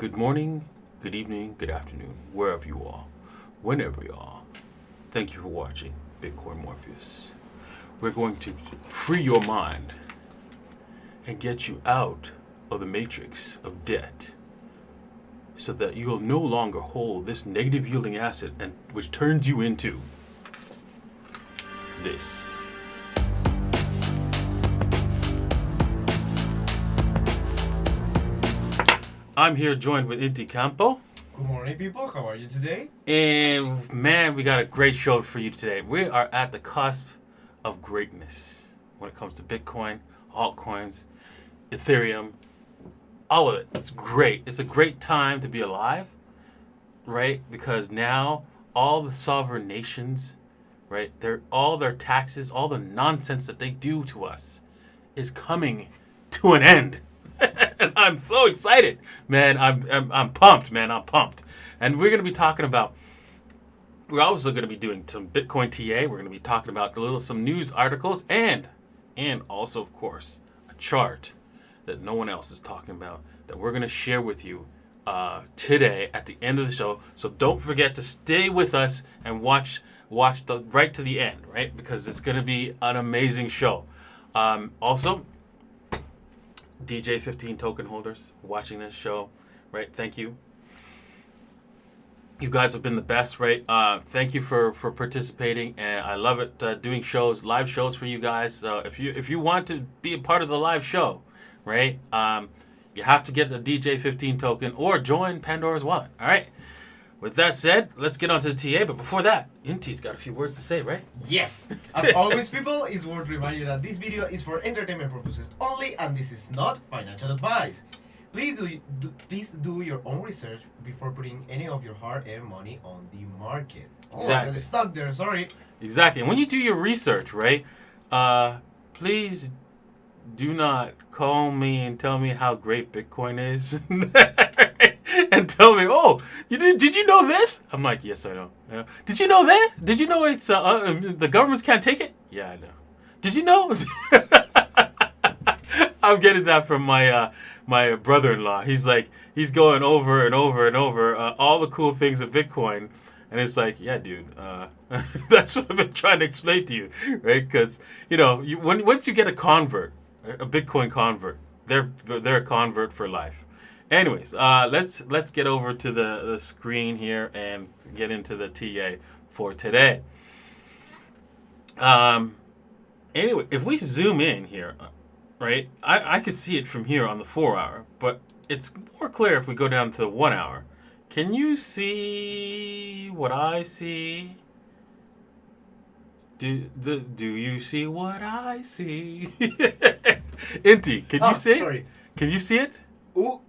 Good morning, good evening, good afternoon, wherever you are, whenever you are. Thank you for watching Bitcoin Morpheus. We're going to free your mind and get you out of the matrix of debt so that you'll no longer hold this negative yielding asset and which turns you into this. I'm here joined with Inti Campo. Good morning, people. How are you today? And man, we got a great show for you today. We are at the cusp of greatness when it comes to Bitcoin, altcoins, Ethereum, all of it. It's great. It's a great time to be alive, right? Because now all the sovereign nations, right, all their taxes, all the nonsense that they do to us is coming to an end. And I'm so excited, man. I'm pumped, man. I'm pumped. And we're going to be talking about, we're also going to be doing some Bitcoin TA. We're going to be talking about some news articles and also, of course, a chart that no one else is talking about that we're going to share with you today at the end of the show. So don't forget to stay with us and watch right to the end, right? Because it's going to be an amazing show. Also, DJ15 Token holders watching this show, right? Thank you. You guys have been the best, right? Thank you for participating, and I love it doing live shows for you guys. So if you want to be a part of the live show, right? You have to get the DJ15 token or join Pandora's wallet. All right. With that said, let's get on to the TA. But before that, Inti's got a few words to say, right? Yes! As always, people, it's worth reminding you that this video is for entertainment purposes only, and this is not financial advice. Please do your own research before putting any of your hard-earned money on the market. Exactly. I got stuck there, sorry. Exactly. And when you do your research, right, please do not call me and tell me how great Bitcoin is. And tell me, oh, did you know this? I'm like, yes, I know. Yeah. Did you know that? Did you know it's the governments can't take it? Yeah, I know. Did you know? I'm getting that from my brother-in-law. He's going over and over and over all the cool things of Bitcoin, and it's like, yeah, dude, that's what I've been trying to explain to you, right? Because once you get a convert, a Bitcoin convert, they're a convert for life. Anyways, let's get over to the screen here and get into the TA for today. Anyway, if we zoom in here, right, I can see it from here on the 4 hour, but it's more clear if we go down to the 1 hour. Can you see what I see? Do you see what I see? Inti, can you see? Sorry. Can you see it? Ooh.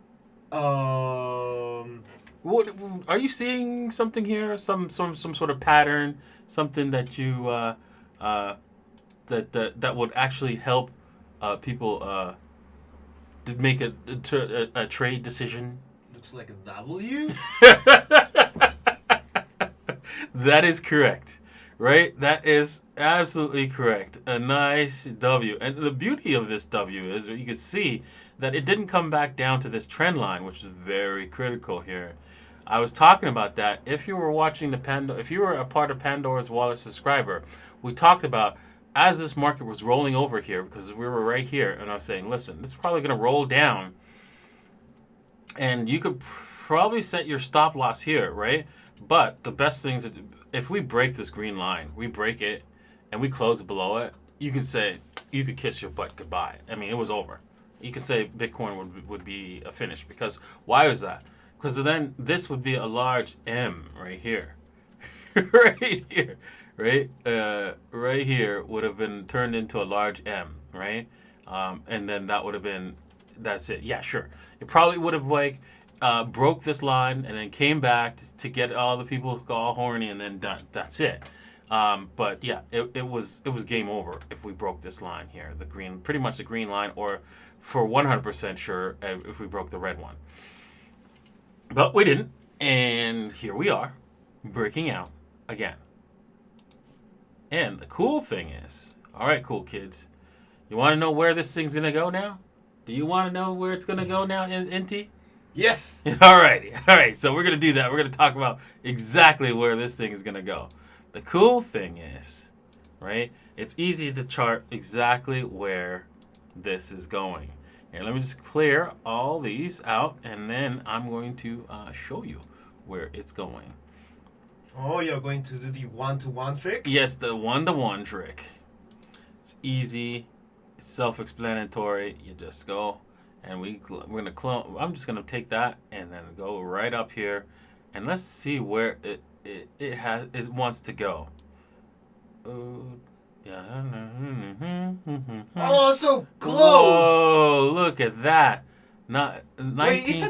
What are you seeing? Something here? Some sort of pattern? Something that you that would actually help people to make a trade decision? Looks like a W. That is correct, right? That is absolutely correct. A nice W, and the beauty of this W is that you can see that it didn't come back down to this trend line, which is very critical here. I was talking about that. If you were watching if you were a part of Pandora's Wallet subscriber, we talked about as this market was rolling over here, because we were right here, and I was saying, listen, this is probably going to roll down, and you could probably set your stop loss here, right? But the best thing to do, if we break this green line, we break it, and we close it below it, you could kiss your butt goodbye. I mean, it was over. You could say Bitcoin would be a finish, because why is that? Because then this would be a large M right here. Right here. Right? Right here would have been turned into a large M, right? And then that would have been, that's it. Yeah, sure. It probably would have broke this line and then came back to get all the people all horny, and then done. That's it. But yeah, it was game over if we broke this line here, pretty much the green line, or for 100% sure if we broke the red one. But we didn't, and here we are, breaking out again. And the cool thing is, all right, cool kids, you want to know where this thing's going to go now? Do you want to know where it's going to go now, Inti? Yes. All right. So we're gonna do that. We're gonna talk about exactly where this thing is gonna go. The cool thing is, right? It's easy to chart exactly where this is going. Here, let me just clear all these out, and then I'm going to show you where it's going. Oh, you're going to do the one-to-one trick? Yes, the one-to-one trick. It's easy. It's self-explanatory. You just go. And we're gonna clone. I'm just gonna take that and then go right up here, and let's see where it wants to go. Yeah. Oh, so close! Oh, look at that! Not 19. Wait, it's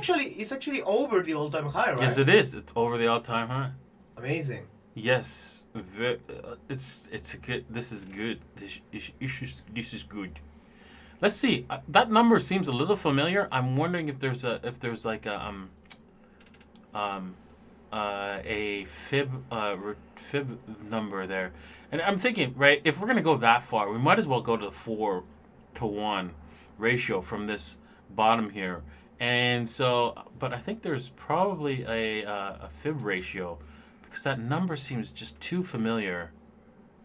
actually over the all-time high, right? Yes, it is. It's over the all-time high. Amazing. Yes, it's a good. This is good. This is good. Let's see. That number seems a little familiar. I'm wondering if there's like a fib number there, and I'm thinking, right, if we're gonna go that far, we might as well go to the 4-to-1 ratio from this bottom here. And so, but I think there's probably a fib ratio, because that number seems just too familiar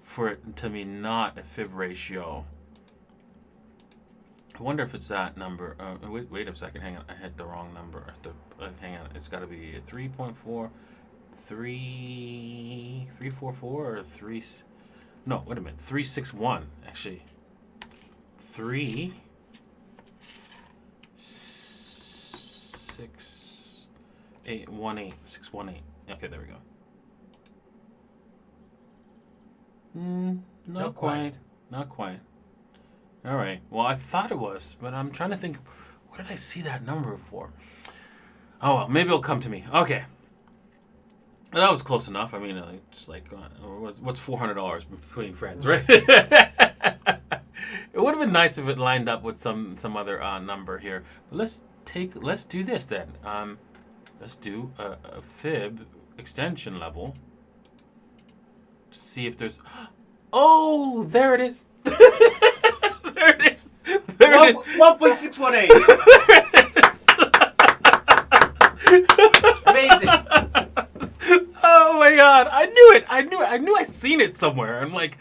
for it to be not a fib ratio. I wonder if it's that number. Wait a second. Hang on. I hit the wrong number. Hang on. It's got to be 3.4, 344 or 3. No, wait a minute. 361 actually. 3 6 8 1 8 618. Okay, there we go. Not quite. Not quite. All right. Well, I thought it was, but I'm trying to think. What did I see that number for? Oh, well, maybe it'll come to me. Okay. Well, that was close enough. I mean, it's like, what's $400 between friends, right? It would have been nice if it lined up with some other number here. But let's do this then. Let's do a fib extension level to see if there's. Oh, there it is. There it is. There it is. 1.618. Amazing. Oh my God. I knew it. I knew I seen it somewhere. I'm like,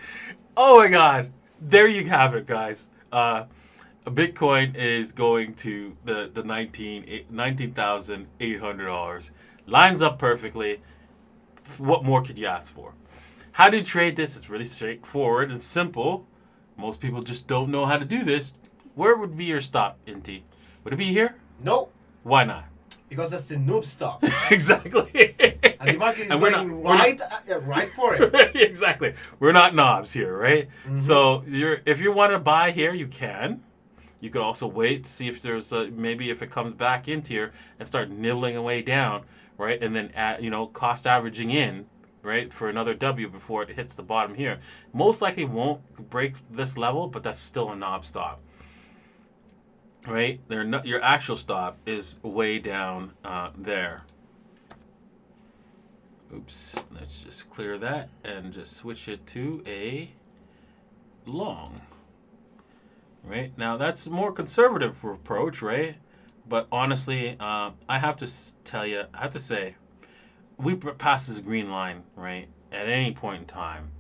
oh my God. There you have it, guys. A Bitcoin is going to the $19,800. Lines up perfectly. What more could you ask for? How do you trade this? It's really straightforward and simple. Most people just don't know how to do this. Where would be your stop, Inti? Would it be here? No. Why not? Because that's the noob stop. Exactly. And the market is going right for it. Exactly. We're not knobs here, right? Mm-hmm. So if you want to buy here, you can. You could also wait to see if there's maybe if it comes back into here and start nibbling away down, right? And then cost averaging in. Right, for another W before it hits the bottom here. Most likely won't break this level, but that's still a knob stop. Right, your actual stop is way down there. Oops, let's just clear that and just switch it to a long. Right, now that's a more conservative approach, right? But honestly, I have to say, we pass this green line, right? At any point in time,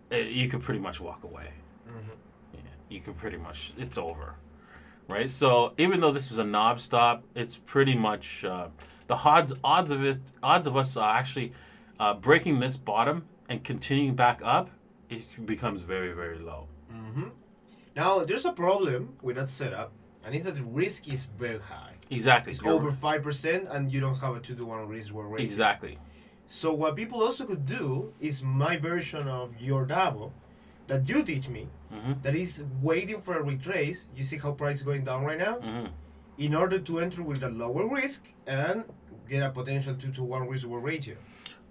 you could pretty much walk away. Mm-hmm. Yeah, you could pretty much, it's over, right? So even though this is a knob stop, it's pretty much the odds of us actually breaking this bottom and continuing back up, it becomes very, very low. Mm-hmm. Now there's a problem with that setup, and it's that the risk is very high. Exactly. It's over 5%, and you don't have a 2-to-1 risk-reward ratio. Exactly. So what people also could do is my version of your Davo that you teach me, that is waiting for a retrace. You see how price is going down right now? Mm-hmm. In order to enter with a lower risk and get a potential 2-to-1 risk-reward ratio.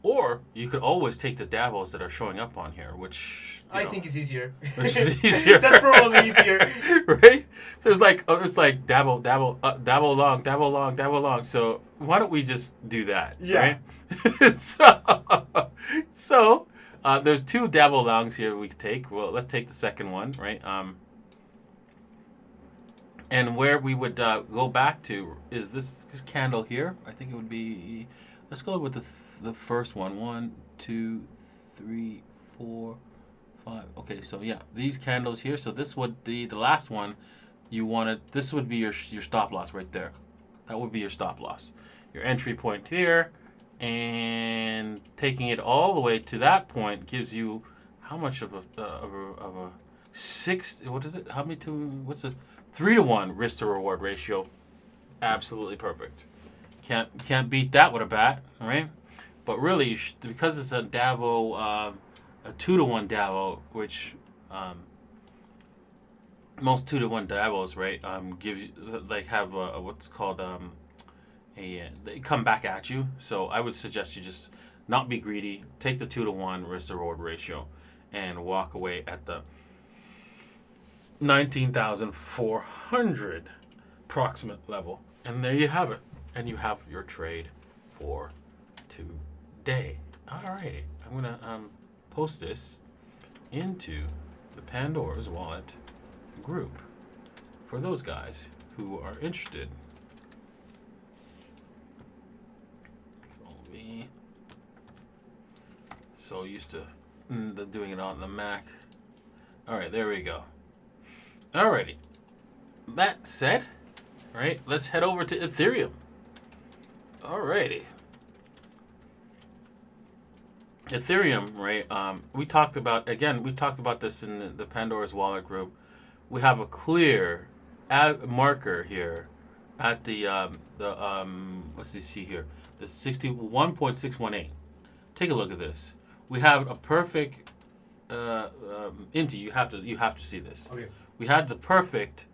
Or you could always take the Davos that are showing up on here, which I think is easier. Which is easier. That's probably easier. Right? There's like dabble long. So why don't we just do that? Yeah. Right? So there's 2 dabble longs here we could take. Well, let's take the second one, right? And where we would go back to is this candle here. I think it would be. Let's go with the first one. 1, 2, 3, 4, 5. Okay, so yeah, these candles here. So this would be the last one. You wanted. This would be your stop loss right there. That would be your stop loss. Your entry point here, and taking it all the way to that point gives you how much of a 6? What is it? How many to? What's a 3 to 1 risk to reward ratio? Absolutely perfect. Can't beat that with a bat, all right? But really, because it's a Davo, a 2 to 1 Davo, which most 2 to 1 Davos, right, give you like have a what's called they come back at you. So I would suggest you just not be greedy. Take the 2 to 1 risk to reward ratio, and walk away at the 19,400 approximate level, and there you have it. And you have your trade for today. Alrighty, I'm gonna post this into the Pandora's wallet group for those guys who are interested. Follow me. So used to doing it on the Mac. Alright, there we go. Alrighty. That said, right, let's head over to Ethereum. Alrighty. Ethereum, right? We talked about this in the Pandora's Wallet group. We have a clear marker here at the let's see here, the 61.618. Take a look at this. We have a perfect Inti. You have to see this. Okay. We had the perfect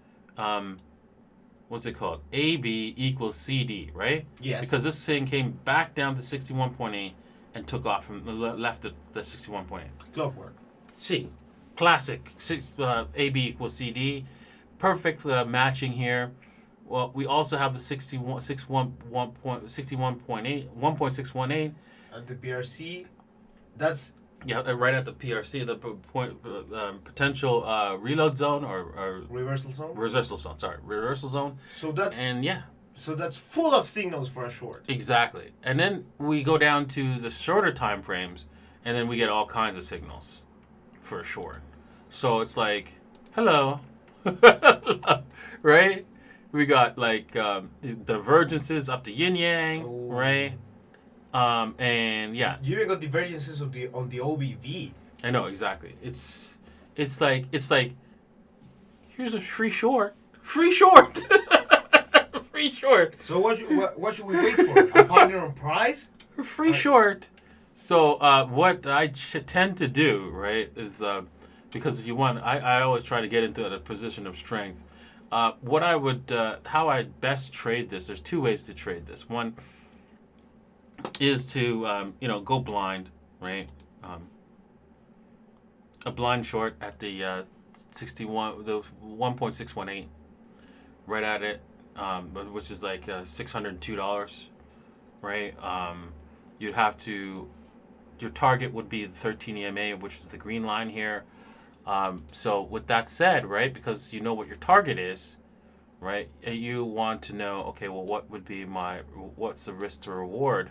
what's it called? AB equals CD, right? Yes. Because this thing came back down to 61.8 and took off from left at the 61.8. Clockwork. See, classic. AB equals CD. Perfect matching here. Well, we also have the 1.618. At the PRC, that's... Yeah, right at the PRC, the potential reload zone or reversal zone. Reversal zone. Sorry, reversal zone. So that's So that's full of signals for a short. Exactly, and then we go down to the shorter time frames, and then we get all kinds of signals for a short. So it's like, hello, right? We got like divergences up to yin yang, right? And yeah, you even got divergences on the OBV. I know exactly. It's like here's a free short, free short. So what should we wait for? A partner on price? Free short. So what I tend to do, right, is because I always try to get into a position of strength. What I would how I best trade this. There's two ways to trade this. One is to go blind, right? A blind short at the 1.618, right at it, which is like $602, right? You'd have to. Your target would be the 13 EMA, which is the green line here. So with that said, right, because you know what your target is, right? You want to know, okay, well, what's the risk to reward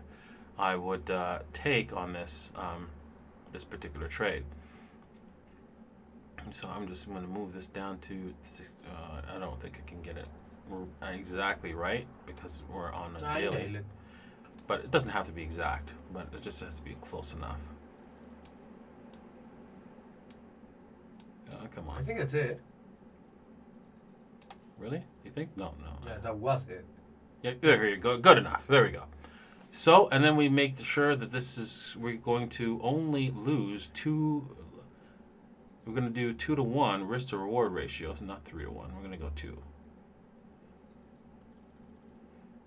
I would take on this particular trade. So I'm just going to move this down to I don't think I can get it exactly right because we're on a daily. But it doesn't have to be exact, but it just has to be close enough. Come on. I think that's it. Really? You think? No. Yeah, that was it. Yeah, there you go. Good enough. There we go. So, and then we make sure that we're going to only lose we're going to do 2 to 1 risk to reward ratios, not 3 to 1. We're going to go 2.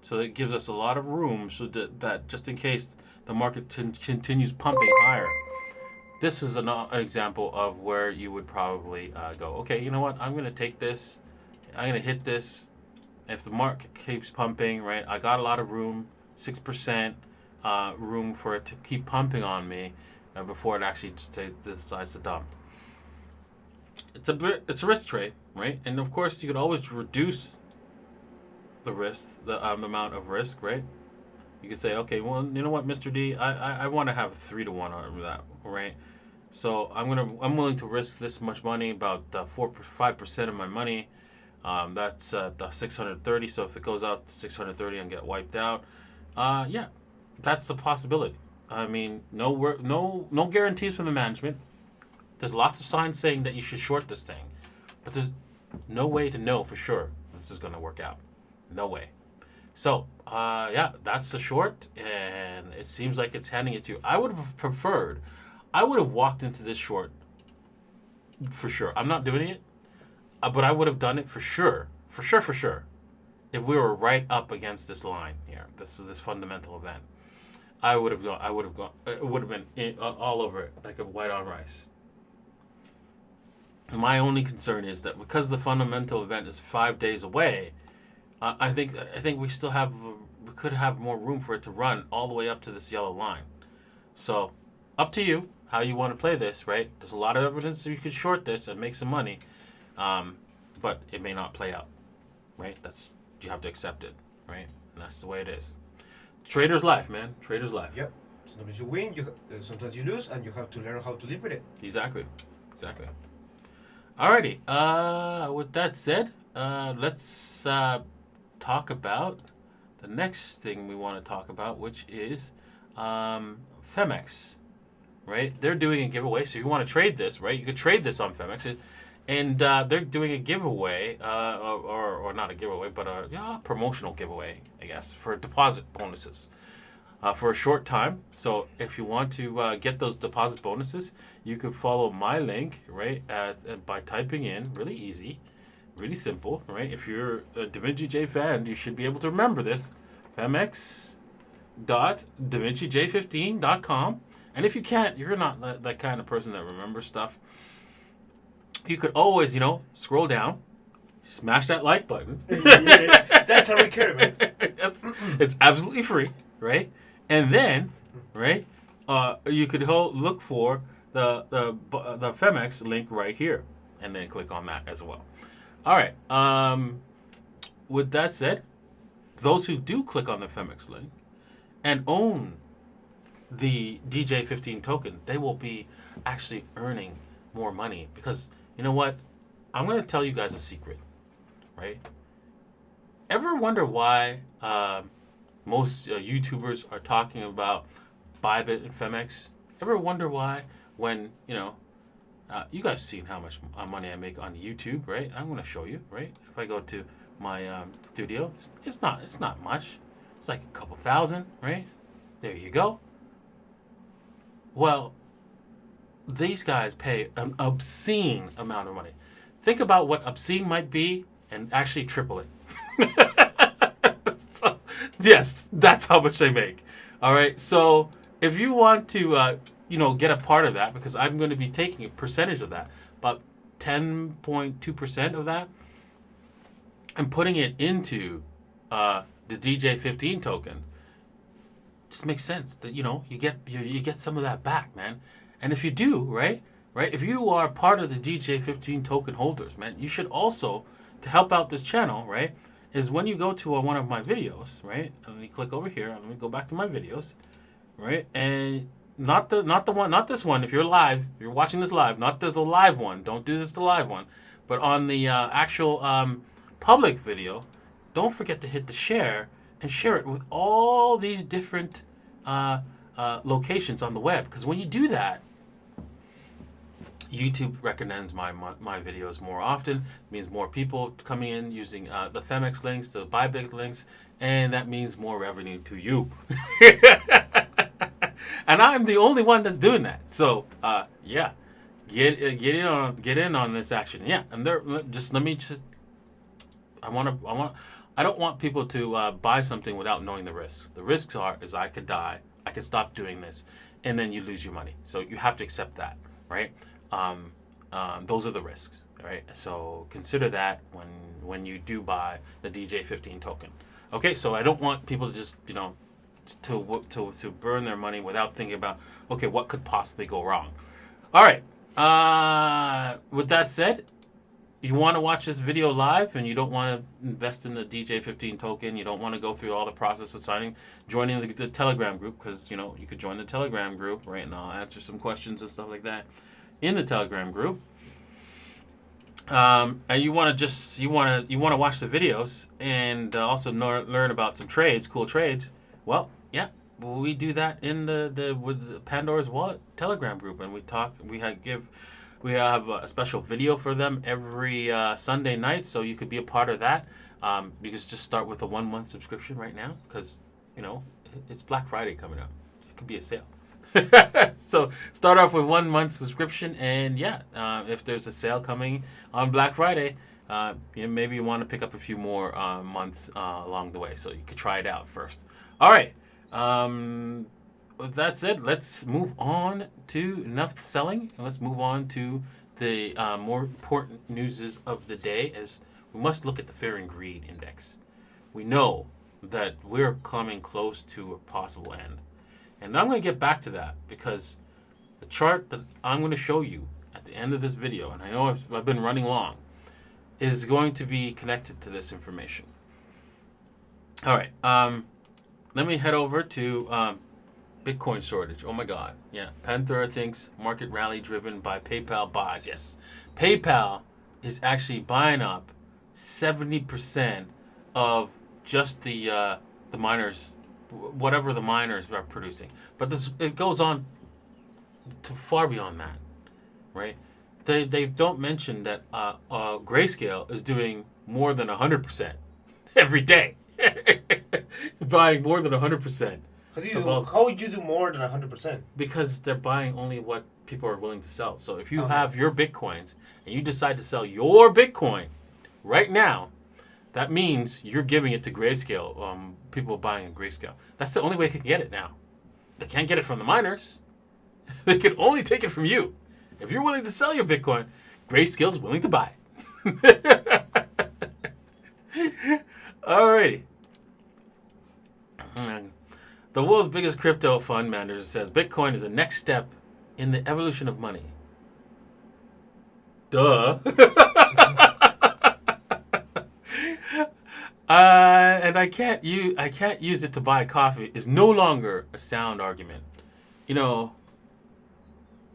So that gives us a lot of room so that just in case the market continues pumping higher. This is an example of where you would probably go, okay, you know what? I'm going to take this. I'm going to hit this. If the market keeps pumping, right, I got a lot of room, 6% room for it to keep pumping on me before it actually decides to dump. It's a risk trade, right? And of course, you could always reduce the risk, the amount of risk, right? You could say, okay, well, you know what, Mr. D, I want to have 3-to-1 on that, right? So I'm willing to risk this much money, about 5% of my money. That's the 630. So if it goes out to 630 and get wiped out, yeah, that's a possibility. I mean, no guarantees from the management. There's lots of signs saying that you should short this thing, but there's no way to know for sure this is going to work out. No way. So, yeah, that's the short, and it seems like it's handing it to you. I would have walked into this short for sure. I'm not doing it, but I would have done it for sure, if we were right up against this line here, this fundamental event. I would have gone. It would have been all over it like a white on rice. My only concern is that because the fundamental event is 5 days away, I think we could have more room for it to run all the way up to this yellow line. So, up to you how you want to play this, right? There's a lot of evidence that you could short this and make some money, but it may not play out, right? You have to accept it, right? And that's the way it is. Trader's life, man. Trader's life. Yep. Sometimes you win, sometimes you lose, and you have to learn how to live with it. Exactly. Alrighty. With that said, let's talk about the next thing we want to talk about, which is Femex. Right? They're doing a giveaway, so if you want to trade this, right? You could trade this on Femex, and they're doing a giveaway, or not a giveaway, but a promotional giveaway, I guess, for deposit bonuses. For a short time. So if you want to get those deposit bonuses, you could follow my link, right, by typing in, really easy, really simple, right? If you're a Davinci J fan, you should be able to remember this, femex.davincij15.com. And if you can't, you're not that kind of person that remembers stuff, you could always, scroll down, smash that like button. That's a requirement. It's absolutely free, right? And then, right, you could look for the Femex link right here, and then click on that as well. All right. With that said, those who do click on the Femex link and own the DJ15 token, they will be actually earning more money, because you know what? I'm going to tell you guys a secret, right? Ever wonder why most YouTubers are talking about Bybit and Femex? Ever wonder why when, you guys seen how much money I make on YouTube, right? I'm going to show you, right? If I go to my studio, it's not much. It's like a couple thousand, right? There you go. Well, these guys pay an obscene amount of money. Think about what obscene might be and actually triple it. So, yes, that's how much they make. All right. So if you want to, get a part of that, because I'm going to be taking a percentage of that, about 10.2% of that, and putting it into the DJ15 token, just makes sense that you get some of that back, man. And if you do, right, if you are part of the DJ15 token holders, man, you should also, to help out this channel, right, is when you go to one of my videos, right, and then you click over here, and let me go back to my videos, right, and not this one. If you're live, you're watching this live, not the live one. Don't do this the live one, but on the actual public video, don't forget to hit the share and share it with all these different locations on the web, because when you do that, YouTube recommends my videos more often. It means more people coming in using the Femex links, the Bybit links, and that means more revenue to you. And I'm the only one that's doing that. So yeah, get in on this action. Yeah, and I don't want people to buy something without knowing the risks. The risks is I could die, I could stop doing this, and then you lose your money. So you have to accept that, right? Those are the risks, right? So consider that when you do buy the DJ15 token. Okay, so I don't want people to just to burn their money without thinking about, okay, what could possibly go wrong. All right. With that said, you want to watch this video live and you don't want to invest in the DJ15 token, you don't want to go through all the process of joining the Telegram group, because, you could join the Telegram group, right? And I'll answer some questions and stuff like that in the Telegram group. And you want to watch the videos and also learn about some cool trades. Well, yeah, we do that in with the Pandora's Wallet Telegram group, and we have a special video for them every Sunday night, so you could be a part of that. You can just start with a 1-month subscription right now, because it's Black Friday coming up. It could be a sale. So start off with 1 month subscription, and if there's a sale coming on Black Friday, maybe you want to pick up a few more months along the way, so you could try it out first. All right. With that said, let's move on to enough selling, and let's move on to the more important news of the day. As we must look at the Fear and Greed Index. We know that we're coming close to a possible end. And I'm going to get back to that, because the chart that I'm going to show you at the end of this video, and I know I've been running long, is going to be connected to this information. All right. Let me head over to Bitcoin shortage. Oh my God. Yeah. Pandora thinks market rally driven by PayPal buys. Yes. PayPal is actually buying up 70% of just the miners, whatever the miners are producing. But it goes on to far beyond that, right? They don't mention that Grayscale is doing more than 100% every day. Buying more than 100%. How would you do more than 100%? Because they're buying only what people are willing to sell. So if you have your Bitcoins and you decide to sell your Bitcoin right now, that means you're giving it to Grayscale. People buying a Grayscale. That's the only way they can get it now. They can't get it from the miners. They can only take it from you. If you're willing to sell your Bitcoin, Grayscale's willing to buy it. Alrighty. The world's biggest crypto fund manager says Bitcoin is the next step in the evolution of money. Duh. And I can't use it to buy coffee is no longer a sound argument.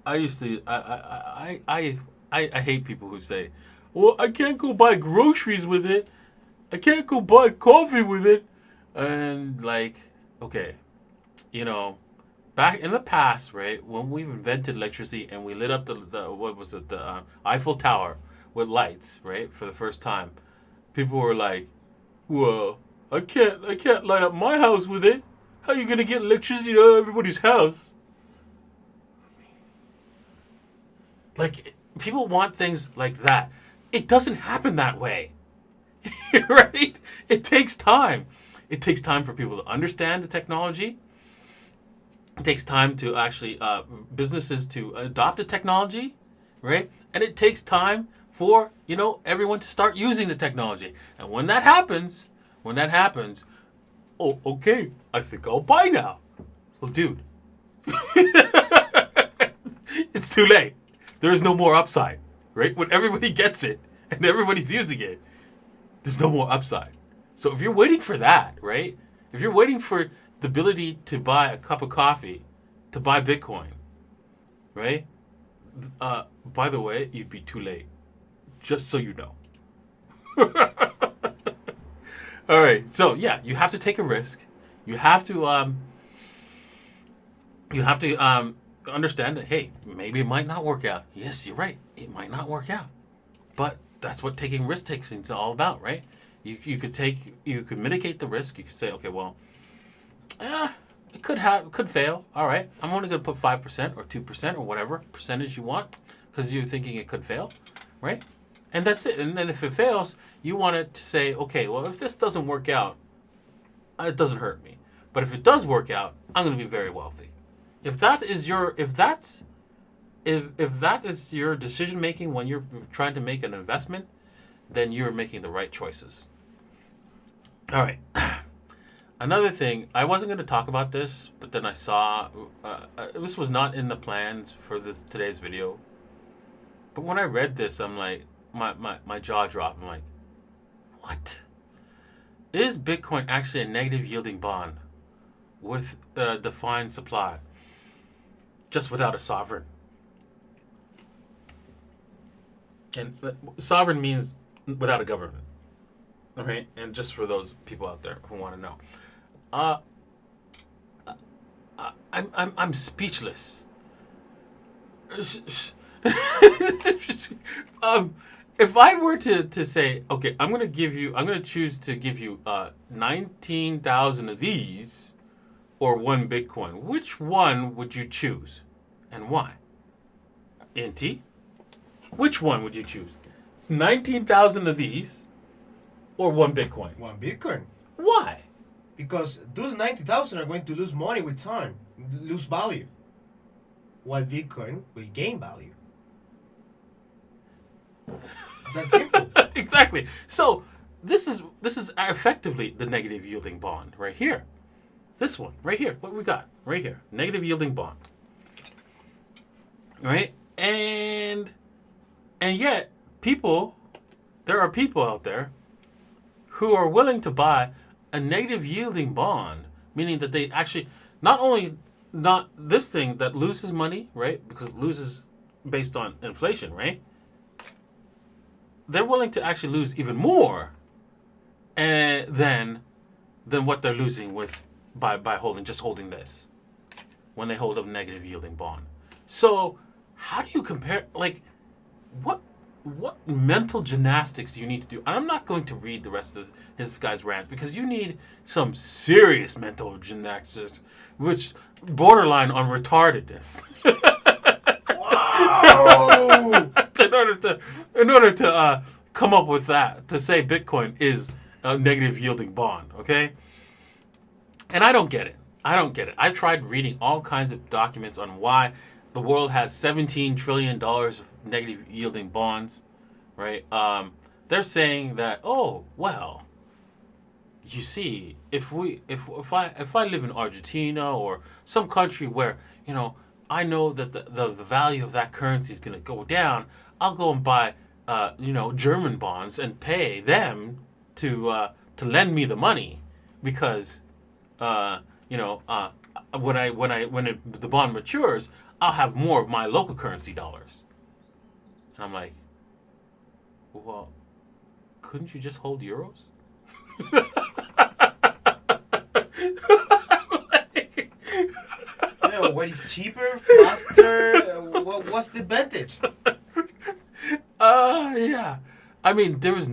I used to I hate people who say, well, I can't go buy groceries with it. I can't go buy coffee with it. And okay, back in the past, right, when we invented electricity and we lit up the Eiffel Tower with lights, right, for the first time, people were like, well, I can't light up my house with it. How are you gonna get electricity to everybody's house? People want things like that. It doesn't happen that way. Right? It takes time. It takes time for people to understand the technology. It takes time to actually businesses to adopt the technology, right? And it takes time for everyone to start using the technology. And when that happens, oh, okay, I think I'll buy now. Well, dude, it's too late. There is no more upside, right? When everybody gets it and everybody's using it, there's no more upside. So if you're waiting for that, right? If you're waiting for the ability to buy a cup of coffee, to buy Bitcoin, right? By the way, you'd be too late. Just so you know. All right. So yeah, you have to take a risk. You have to understand that, hey, maybe it might not work out. Yes, you're right. It might not work out. But that's what taking risk takes is all about, right? You could mitigate the risk. You could say, okay, well, it could fail. All right, I'm only going to put 5% or 2% or whatever percentage you want, because you're thinking it could fail, right? And that's it. And then if it fails, you want it to say, okay, well, if this doesn't work out, it doesn't hurt me. But if it does work out, I'm going to be very wealthy. If that is your decision making when you're trying to make an investment, then you're making the right choices. All right. Another thing, I wasn't going to talk about this, but then I saw this was not in the plans for today's video. But when I read this, I'm like, my jaw drop. I'm like, what? Is Bitcoin actually a negative yielding bond with defined supply, just without a sovereign? And sovereign means without a government. Okay, and just for those people out there who want to know, I'm speechless. If I were to say, okay, I'm going to choose to give you 19,000 of these or one Bitcoin, which one would you choose and why? NT, which one would you choose? 19,000 of these or one Bitcoin? One Bitcoin. Why? Because those 90,000 are going to lose money with time, lose value, while Bitcoin will gain value. That's simple. Exactly. So this is effectively the negative yielding bond right here. This one right here. What we got right here. Negative yielding bond. Right? And yet there are people out there who are willing to buy a negative yielding bond, meaning that they actually not this thing that loses money, right? Because it loses based on inflation, right? They're willing to actually lose even more than what they're losing with by holding this when they hold a negative yielding bond. So how do you compare? Like, what mental gymnastics do you need to do? And I'm not going to read the rest of this guy's rants because you need some serious mental gymnastics, which borderline on retardedness. Whoa! in order to come up with that, to say Bitcoin is a negative yielding bond, okay? And I don't get it. I tried reading all kinds of documents on why the world has $17 trillion of negative yielding bonds, right? They're saying that, oh, well, you see, if I live in Argentina or some country where, I know that the value of that currency is going to go down, I'll go and buy, German bonds and pay them to lend me the money because, when the bond matures, I'll have more of my local currency dollars. And I'm like, well, couldn't you just hold euros? What is cheaper, faster? What's the advantage? Yeah. I mean, there was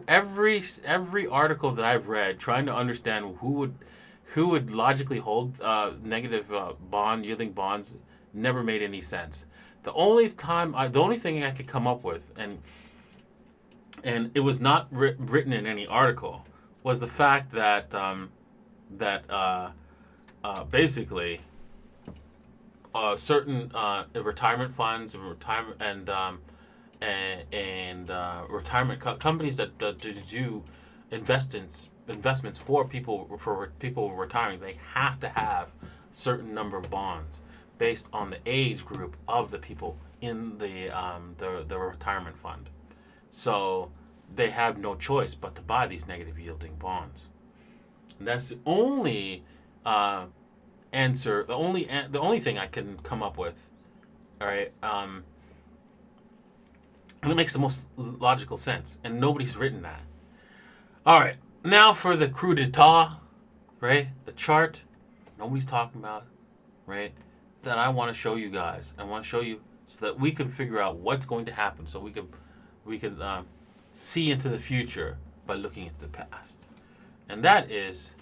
every article that I've read trying to understand who would logically hold negative yielding bonds never made any sense. The only thing I could come up with, and it was not written in any article, was the fact that basically certain retirement funds and retirement companies that do investments for people retiring, they have to have certain number of bonds based on the age group of the people in the retirement fund. So they have no choice but to buy these negative yielding bonds. And that's the only answer. The only thing I can come up with. All right. And it makes the most logical sense, and nobody's written that. All right. Now for the coup d'etat, right? The chart nobody's talking about, right? That I want to show you guys. I want to show you so that we can figure out what's going to happen, so we can see into the future by looking into the past, and that is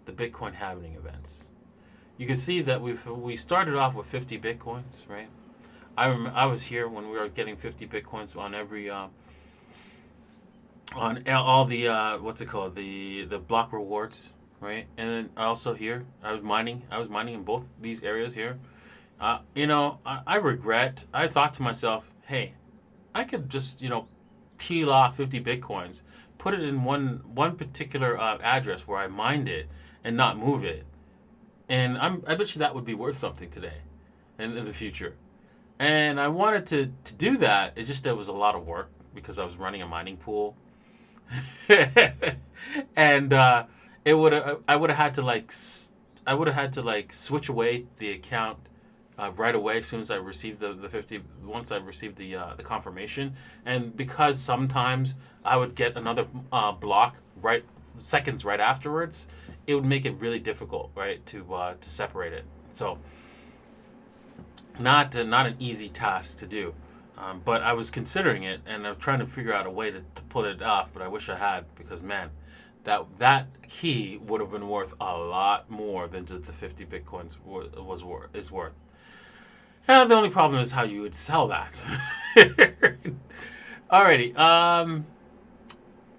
the Bitcoin halving events. You can see that we started off with 50 Bitcoins, right? I was here when we were getting 50 Bitcoins on every on all the what's it called, the block rewards, right? And then also here I was mining in both these areas here. I regret. I thought to myself, hey, I could just peel off 50 Bitcoins, put it in one particular address where I mined it and not move it, and I bet you that would be worth something today, and in the future. And I wanted to do that. It was a lot of work because I was running a mining pool, and I would have had to switch away the account right away as soon as I received the 50. Once I received the confirmation, and because sometimes I would get another block seconds right afterwards, it would make it really difficult, right, to separate it. So not an easy task to do. But I was considering it, and I was trying to figure out a way to pull it off. But I wish I had, because man, that key would have been worth a lot more than just the 50 bitcoins is worth. And the only problem is how you would sell that. Alrighty.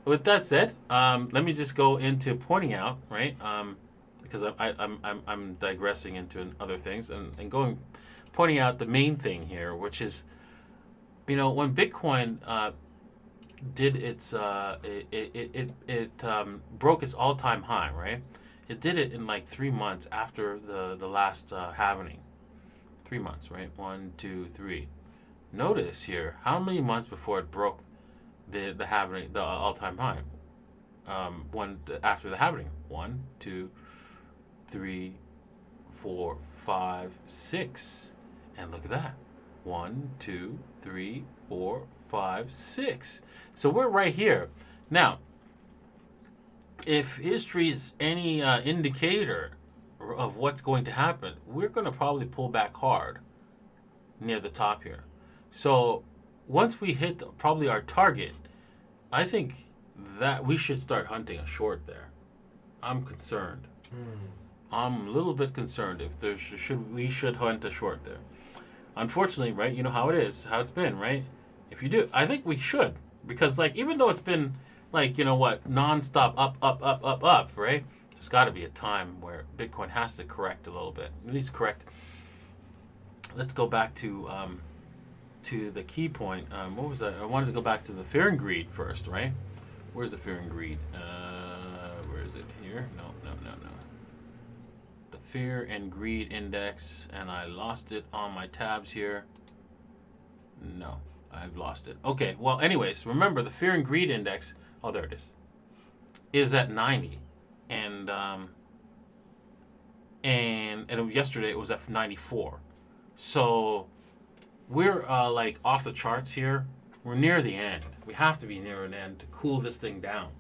With that said, let me just go into pointing out, right? Because I'm digressing into other things and pointing out the main thing here, which is, when Bitcoin did its it broke its all-time high, right? It did it in like 3 months after the last halvening. 3 months, right? 1, 2, 3. Notice here how many months before it broke the halvening, the all-time high. After the halvening. 1, 2, 3, 4, 5, 6, and look at that. 1, 2, 3, 4, 5, 6. So we're right here. Now, if history is any indicator of what's going to happen, we're going to probably pull back hard near the top here. So once we hit probably our target, I think that we should start hunting a short there. I'm concerned. I'm a little bit concerned if we should hunt a short there. Unfortunately, right, you know how it is, how it's been, right? If you do, I think we should. Because, even though it's been, nonstop up, right? There's got to be a time where Bitcoin has to correct a little bit. At least correct. Let's go back to the key point. What was that? I wanted to go back to the fear and greed first, right? Where's the fear and greed? Where is it? Here? No. The fear and greed index, and I lost it on my tabs here. No, I've lost it. Okay, well, anyways, remember the fear and greed index. Oh, there it is at 90, and yesterday it was at 94. So we're off the charts here. We're near the end. We have to be near an end to cool this thing down,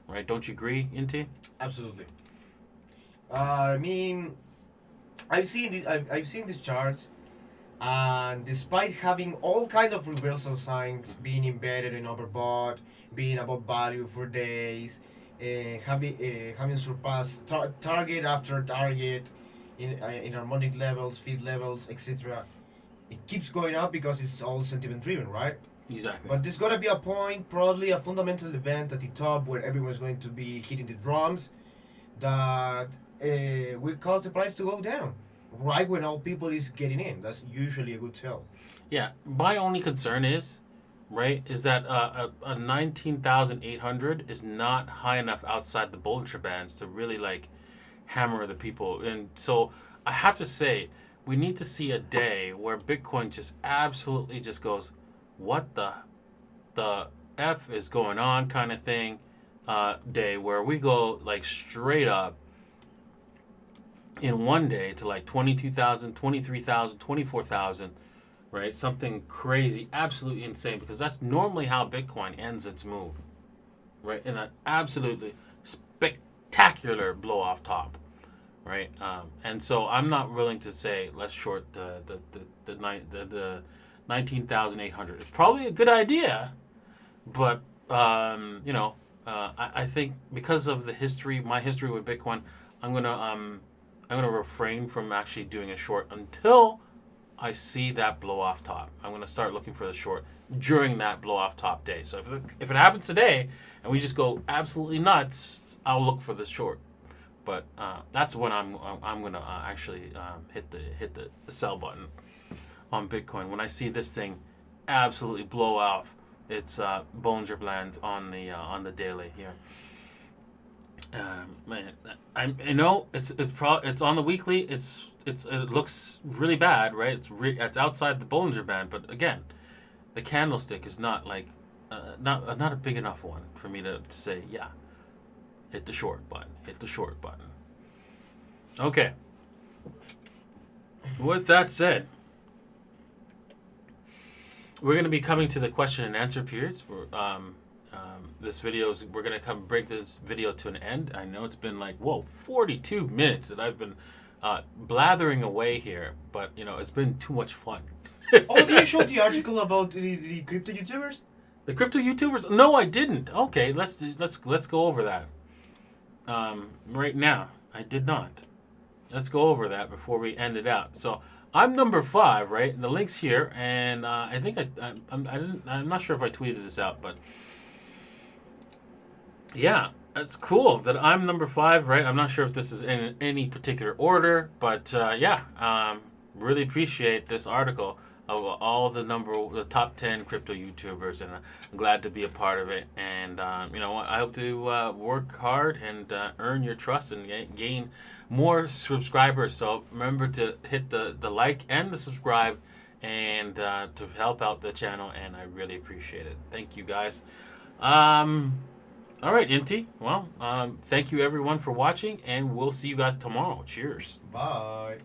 right? Don't you agree, Inti? Absolutely. I mean, I've seen these charts, and despite having all kind of reversal signs being embedded in overbought, being above value for days, having surpassed target after target in harmonic levels, feed levels, etc., it keeps going up because it's all sentiment driven, right? Exactly. But there's gotta be a point, probably a fundamental event at the top where everyone's going to be hitting the drums that will cause the price to go down right when all people is getting in. That's usually a good tell. Yeah, my only concern is that a 19,800 is not high enough outside the Bollinger Bands to really hammer the people. And so I have to say, we need to see a day where Bitcoin just absolutely just goes, what the F is going on kind of thing, day where we go straight up in one day to 22,000, 23,000, 24,000, right? Something crazy, absolutely insane, because that's normally how Bitcoin ends its move, right? In an absolutely spectacular blow off top, right? And so I'm not willing to say let's short the 19,800. It's probably a good idea, but I think because of my history with Bitcoin, I'm gonna refrain from actually doing a short until I see that blow off top. I'm gonna start looking for the short during that blow off top day. So if it happens today and we just go absolutely nuts, I'll look for the short. But that's when I'm gonna actually hit the sell button on Bitcoin when I see this thing absolutely blow off its Bollinger Bands on the daily here. Man, I know it's on the weekly. It looks really bad, right? It's outside the Bollinger Band, but again, the candlestick is not not a big enough one for me to say, yeah, hit the short button. Hit the short button. Okay. With that said, we're going to be coming to the question and answer periods. We're going to break this video to an end. I know it's been 42 minutes that I've been blathering away here, but it's been too much fun. Oh, did you show the article about the crypto YouTubers? The crypto YouTubers? No, I didn't. Okay, let's go over that. Right now, I did not. Let's go over that before we end it out. So I'm number 5, right? And the link's here, and I think I'm not sure if I tweeted this out, but yeah, that's cool that I'm number 5, right? I'm not sure if this is in any particular order, but really appreciate this article of all the top 10 crypto YouTubers, and I'm glad to be a part of it. And you know what? I hope to work hard and earn your trust and gain more subscribers. So remember to hit the like and the subscribe, and to help out the channel. And I really appreciate it. Thank you, guys. All right, Inti. Well, thank you everyone for watching, and we'll see you guys tomorrow. Cheers. Bye.